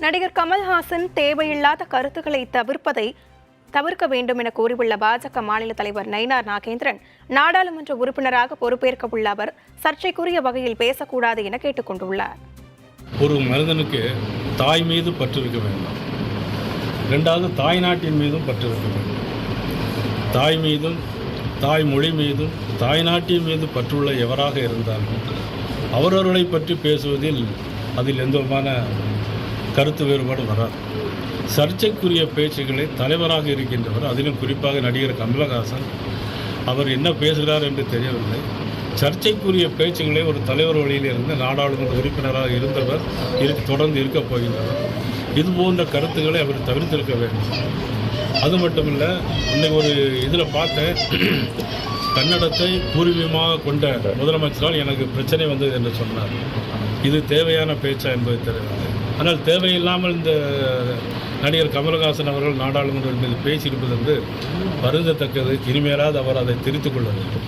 நடிகர் கமல்ஹாசன் தேவையில்லாத கருத்துக்களை தவிர்க்க வேண்டும் என கூறியுள்ள பாஜக மாநில தலைவர் நயினார் நாகேந்திரன், நாடாளுமன்ற உறுப்பினராக பொறுப்பேற்க உள்ள அவர் சர்ச்சைக்குரிய வகையில் பேசக்கூடாது என கேட்டுக் கொண்டுள்ளார். ஒரு மனிதனுக்கு தாய் மீது பற்று இருக்க வேண்டும். இரண்டாவது, தாய் நாட்டின் மீதும் பற்று இருக்க வேண்டும். தாய் மீதும், தாய் மொழி மீதும், தாய் நாட்டின் மீது பற்றுள்ள எவராக இருந்தாலும் அவரவர்களை பற்றி பேசுவதில் அதில் எந்த விதமான கருத்து வேறுபாடு வராது. சர்ச்சைக்குரிய பேச்சுக்களை தலைவராக இருக்கின்றவர், அதிலும் குறிப்பாக நடிகர் கமலஹாசன், அவர் என்ன பேசுகிறார் என்று தெரியவில்லை. சர்ச்சைக்குரிய பேச்சுக்களை ஒரு தலைவர் வழியில் இருந்து நாடாளுமன்ற உறுப்பினராக இருந்தவர் தொடர்ந்து இருக்கப் போகின்றவர். இதுபோன்ற கருத்துக்களை அவர் தவிர்த்திருக்க வேண்டும். அது மட்டுமில்லை, இன்னைக்கு ஒரு இதில் பார்த்தேன், கன்னடத்தை பூர்வீகமாக கொண்ட முதலமைச்சரால் எனக்கு பிரச்சனை வந்தது என்று சொன்னார். இது தேவையான பேச்சா என்பது தெரியவில்லை. ஆனால் தேவையில்லாமல் இந்த நடிகர் கமலஹாசன் அவர்கள் நாடாளுமன்றத்தில் பேசியிருப்பது என்று வருந்தத்தக்கது. இனிமேலாவது அவர் அதை திருத்திக் கொள்ள வேண்டும்.